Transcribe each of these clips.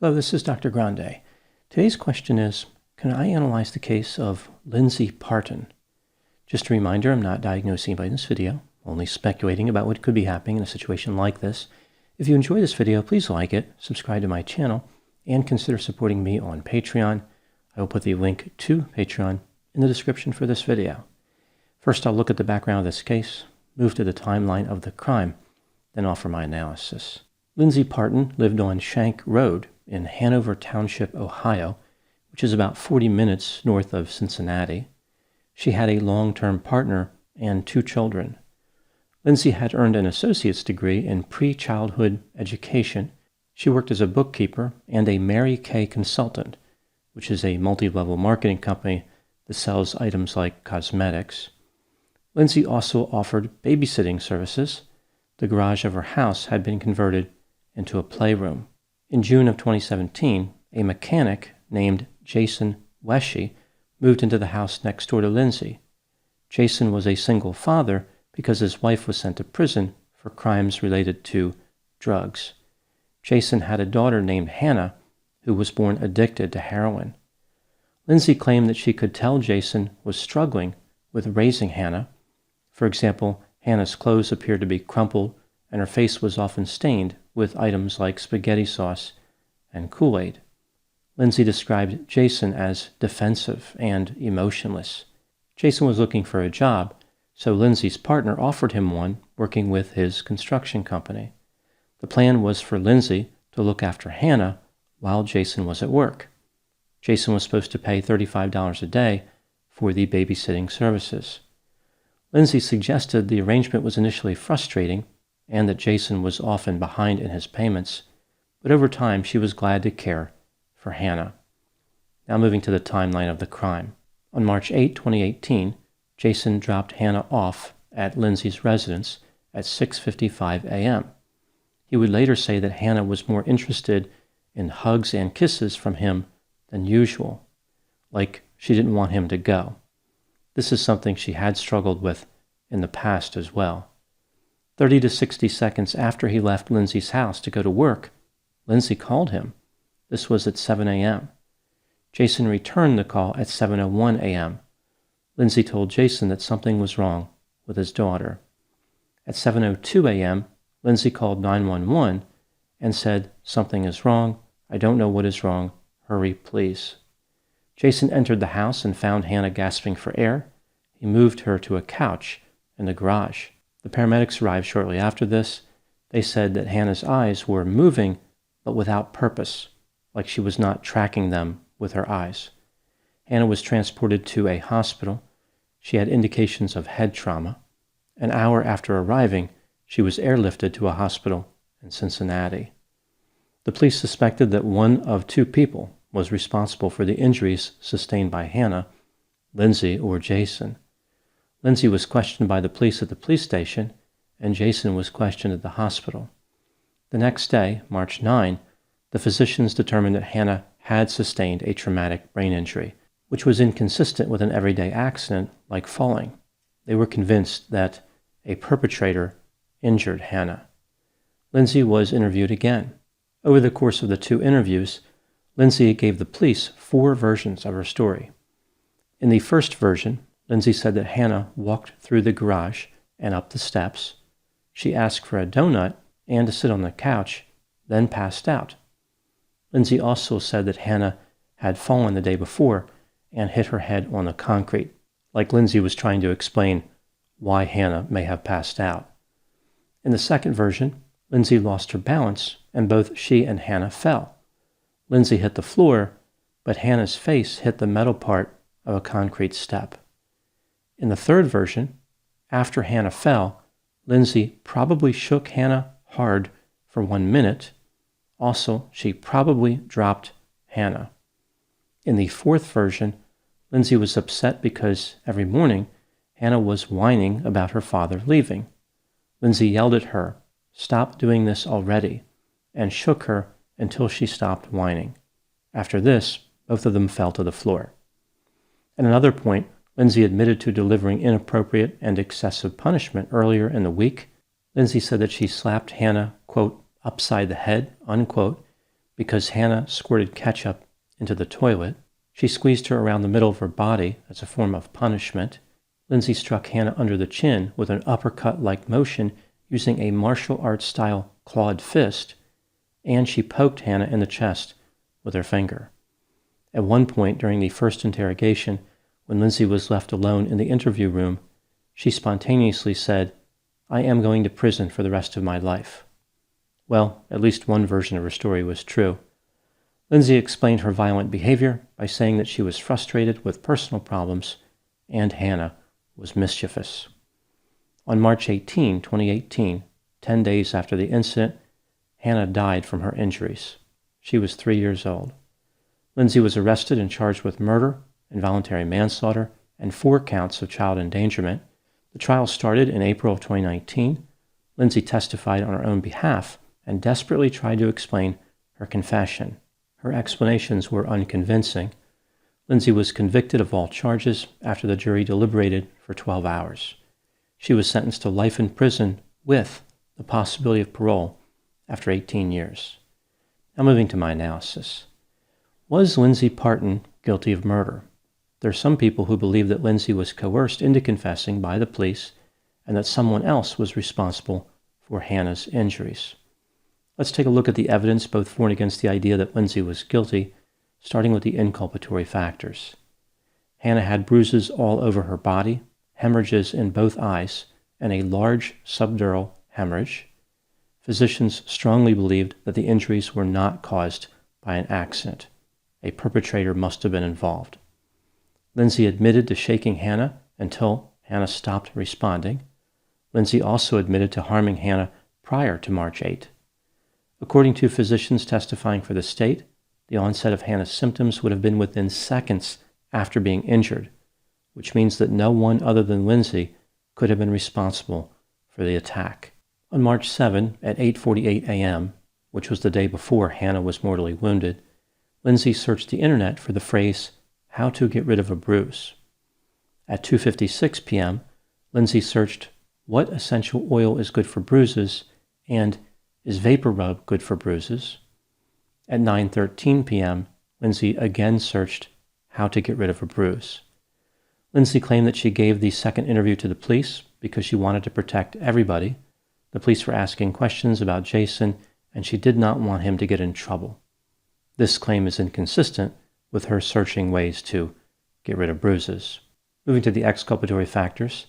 Hello, this is Dr. Grande. Today's question is, can I analyze the case of Lindsay Partin? Just a reminder, I'm not diagnosing anybody in this video, only speculating about what could be happening in a situation like this. If you enjoy this video, please like it, subscribe to my channel, and consider supporting me on Patreon. I will put the link to Patreon in the description for this video. First, I'll look at the background of this case, move to the timeline of the crime, then offer my analysis. Lindsay Partin lived on Shank Road in Hanover Township, Ohio, which is about 40 minutes north of Cincinnati. She had a long-term partner and 2 children. Lindsay had earned an associate's degree in pre-childhood education. She worked as a bookkeeper and a Mary Kay consultant, which is a multi-level marketing company that sells items like cosmetics. Lindsay also offered babysitting services. The garage of her house had been converted into a playroom. In June of 2017, a mechanic named Jason Weshy moved into the house next door to Lindsay. Jason was a single father because his wife was sent to prison for crimes related to drugs. Jason had a daughter named Hannah who was born addicted to heroin. Lindsay claimed that she could tell Jason was struggling with raising Hannah. For example, Hannah's clothes appeared to be crumpled and her face was often stained with items like spaghetti sauce and Kool-Aid. Lindsay described Jason as defensive and emotionless. Jason was looking for a job, so Lindsay's partner offered him one working with his construction company. The plan was for Lindsay to look after Hannah while Jason was at work. Jason was supposed to pay $35 a day for the babysitting services. Lindsay suggested the arrangement was initially frustrating and that Jason was often behind in his payments, but over time she was glad to care for Hannah. Now moving to the timeline of the crime. On March 8, 2018, Jason dropped Hannah off at Lindsay's residence at 6:55 a.m. He would later say that Hannah was more interested in hugs and kisses from him than usual, like she didn't want him to go. This is something she had struggled with in the past as well. 30 to 60 seconds after he left Lindsay's house to go to work, Lindsay called him. This was at 7 a.m. Jason returned the call at 7:01 a.m. Lindsay told Jason that something was wrong with his daughter. At 7:02 a.m., Lindsay called 911 and said, "Something is wrong. I don't know what is wrong. Hurry, please." Jason entered the house and found Hannah gasping for air. He moved her to a couch in the garage. The paramedics arrived shortly after this. They said that Hannah's eyes were moving, but without purpose, like she was not tracking them with her eyes. Hannah was transported to a hospital. She had indications of head trauma. An hour after arriving, she was airlifted to a hospital in Cincinnati. The police suspected that one of 2 people was responsible for the injuries sustained by Hannah, Lindsay or Jason. Lindsay was questioned by the police at the police station, and Jason was questioned at the hospital. The next day, March 9, the physicians determined that Hannah had sustained a traumatic brain injury, which was inconsistent with an everyday accident like falling. They were convinced that a perpetrator injured Hannah. Lindsay was interviewed again. Over the course of the 2 interviews, Lindsay gave the police 4 versions of her story. In the first version, Lindsay said that Hannah walked through the garage and up the steps. She asked for a donut and to sit on the couch, then passed out. Lindsay also said that Hannah had fallen the day before and hit her head on the concrete, like Lindsay was trying to explain why Hannah may have passed out. In the second version, Lindsay lost her balance and both she and Hannah fell. Lindsay hit the floor, but Hannah's face hit the metal part of a concrete step. In the third version, after Hannah fell, Lindsay probably shook Hannah hard for 1 minute. Also, she probably dropped Hannah. In the fourth version, Lindsay was upset because every morning Hannah was whining about her father leaving. Lindsay yelled at her, "Stop doing this already," and shook her until she stopped whining. After this, both of them fell to the floor. At another point, Lindsay admitted to delivering inappropriate and excessive punishment earlier in the week. Lindsay said that she slapped Hannah, quote, upside the head, unquote, because Hannah squirted ketchup into the toilet. She squeezed her around the middle of her body as a form of punishment. Lindsay struck Hannah under the chin with an uppercut-like motion using a martial arts-style clawed fist, and she poked Hannah in the chest with her finger. At one point during the first interrogation, when Lindsay was left alone in the interview room, she spontaneously said, "I am going to prison for the rest of my life." Well, at least one version of her story was true. Lindsay explained her violent behavior by saying that she was frustrated with personal problems and Hannah was mischievous. On March 18, 2018, 10 days after the incident, Hannah died from her injuries. She was 3 years old. Lindsay was arrested and charged with murder, involuntary manslaughter, and 4 counts of child endangerment. The trial started in April of 2019. Lindsay testified on her own behalf and desperately tried to explain her confession. Her explanations were unconvincing. Lindsay was convicted of all charges after the jury deliberated for 12 hours. She was sentenced to life in prison with the possibility of parole after 18 years. Now moving to my analysis. Was Lindsay Partin guilty of murder? There are some people who believe that Lindsay was coerced into confessing by the police and that someone else was responsible for Hannah's injuries. Let's take a look at the evidence both for and against the idea that Lindsay was guilty, starting with the inculpatory factors. Hannah had bruises all over her body, hemorrhages in both eyes, and a large subdural hemorrhage. Physicians strongly believed that the injuries were not caused by an accident. A perpetrator must have been involved. Lindsay admitted to shaking Hannah until Hannah stopped responding. Lindsay also admitted to harming Hannah prior to March 8. According to physicians testifying for the state, the onset of Hannah's symptoms would have been within seconds after being injured, which means that no one other than Lindsay could have been responsible for the attack. On March 7 at 8:48 a.m., which was the day before Hannah was mortally wounded, Lindsay searched the internet for the phrase, "how to get rid of a bruise." At 2:56 p.m., Lindsay searched, "what essential oil is good for bruises?" and "is vapor rub good for bruises?" At 9:13 p.m., Lindsay again searched, "how to get rid of a bruise." Lindsay claimed that she gave the second interview to the police because she wanted to protect everybody. The police were asking questions about Jason, and she did not want him to get in trouble. This claim is inconsistent with her searching ways to get rid of bruises. Moving to the exculpatory factors,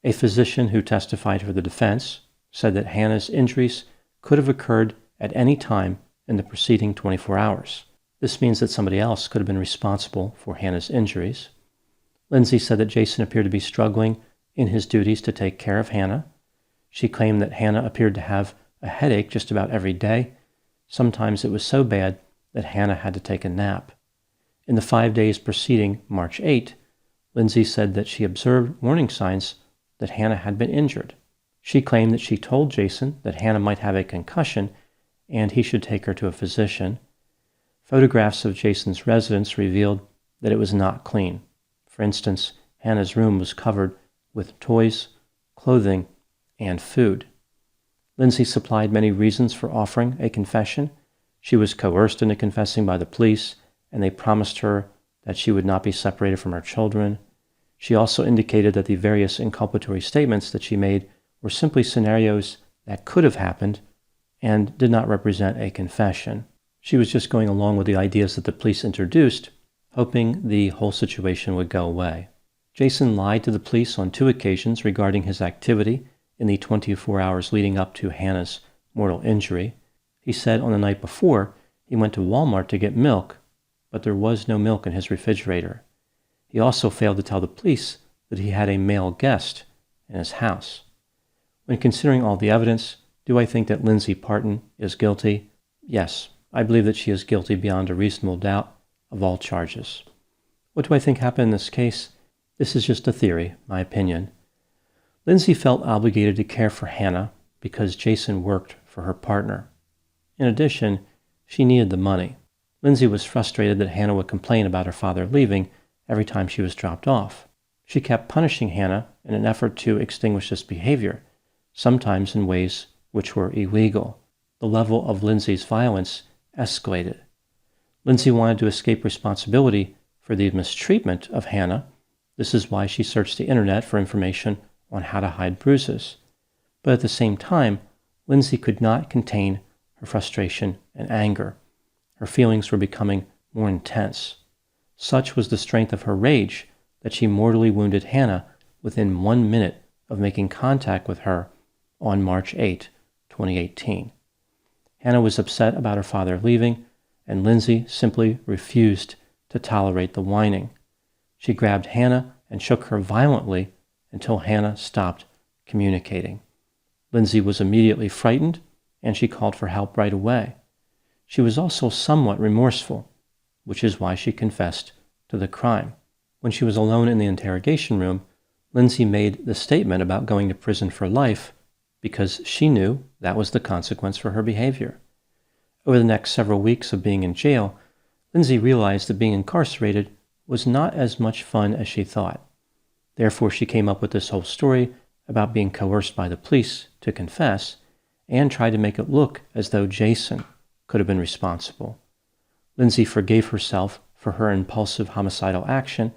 a physician who testified for the defense said that Hannah's injuries could have occurred at any time in the preceding 24 hours. This means that somebody else could have been responsible for Hannah's injuries. Lindsay said that Jason appeared to be struggling in his duties to take care of Hannah. She claimed that Hannah appeared to have a headache just about every day. Sometimes it was so bad that Hannah had to take a nap. In the 5 days preceding March 8, Lindsay said that she observed warning signs that Hannah had been injured. She claimed that she told Jason that Hannah might have a concussion and he should take her to a physician. Photographs of Jason's residence revealed that it was not clean. For instance, Hannah's room was covered with toys, clothing, and food. Lindsay supplied many reasons for offering a confession. She was coerced into confessing by the police, and they promised her that she would not be separated from her children. She also indicated that the various inculpatory statements that she made were simply scenarios that could have happened and did not represent a confession. She was just going along with the ideas that the police introduced, hoping the whole situation would go away. Jason lied to the police on 2 occasions regarding his activity in the 24 hours leading up to Hannah's mortal injury. He said on the night before he went to Walmart to get milk, but there was no milk in his refrigerator. He also failed to tell the police that he had a male guest in his house. When considering all the evidence, do I think that Lindsay Partin is guilty? Yes, I believe that she is guilty beyond a reasonable doubt of all charges. What do I think happened in this case? This is just a theory, my opinion. Lindsay felt obligated to care for Hannah because Jason worked for her partner. In addition, she needed the money. Lindsay was frustrated that Hannah would complain about her father leaving every time she was dropped off. She kept punishing Hannah in an effort to extinguish this behavior, sometimes in ways which were illegal. The level of Lindsay's violence escalated. Lindsay wanted to escape responsibility for the mistreatment of Hannah. This is why she searched the internet for information on how to hide bruises. But at the same time, Lindsay could not contain her frustration and anger. Her feelings were becoming more intense. Such was the strength of her rage that she mortally wounded Hannah within 1 minute of making contact with her on March 8, 2018. Hannah was upset about her father leaving, and Lindsay simply refused to tolerate the whining. She grabbed Hannah and shook her violently until Hannah stopped communicating. Lindsay was immediately frightened, and she called for help right away. She was also somewhat remorseful, which is why she confessed to the crime. When she was alone in the interrogation room, Lindsay made the statement about going to prison for life because she knew that was the consequence for her behavior. Over the next several weeks of being in jail, Lindsay realized that being incarcerated was not as much fun as she thought. Therefore, she came up with this whole story about being coerced by the police to confess and tried to make it look as though Jason could have been responsible. Lindsay forgave herself for her impulsive homicidal action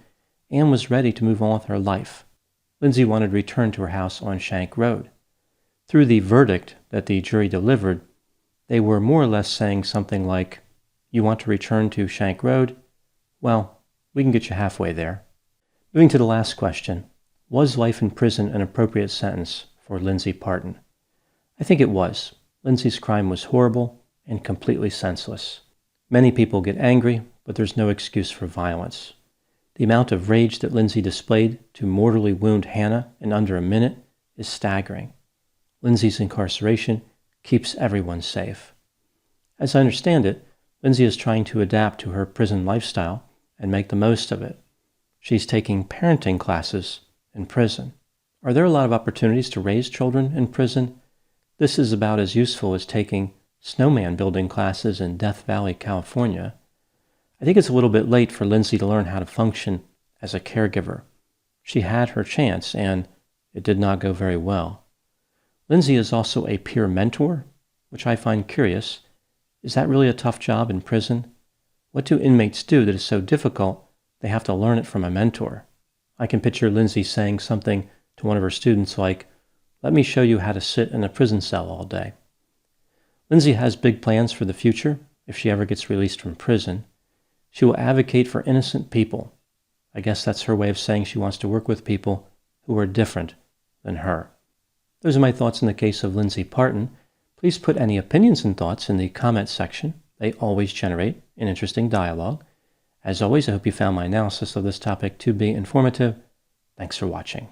and was ready to move on with her life. Lindsay wanted to return to her house on Shank Road. Through the verdict that the jury delivered, they were more or less saying something like, "You want to return to Shank Road? Well, we can get you halfway there." Moving to the last question, was life in prison an appropriate sentence for Lindsay Partin? I think it was. Lindsay's crime was horrible and completely senseless. Many people get angry, but there's no excuse for violence. The amount of rage that Lindsay displayed to mortally wound Hannah in under a minute is staggering. Lindsay's incarceration keeps everyone safe. As I understand it, Lindsay is trying to adapt to her prison lifestyle and make the most of it. She's taking parenting classes in prison. Are there a lot of opportunities to raise children in prison? This is about as useful as taking snowman building classes in Death Valley, California. I think it's a little bit late for Lindsay to learn how to function as a caregiver. She had her chance, and it did not go very well. Lindsay is also a peer mentor, which I find curious. Is that really a tough job in prison? What do inmates do that is so difficult they have to learn it from a mentor? I can picture Lindsay saying something to one of her students like, "Let me show you how to sit in a prison cell all day." Lindsay has big plans for the future if she ever gets released from prison. She will advocate for innocent people. I guess that's her way of saying she wants to work with people who are different than her. Those are my thoughts in the case of Lindsay Partin. Please put any opinions and thoughts in the comment section. They always generate an interesting dialogue. As always, I hope you found my analysis of this topic to be informative. Thanks for watching.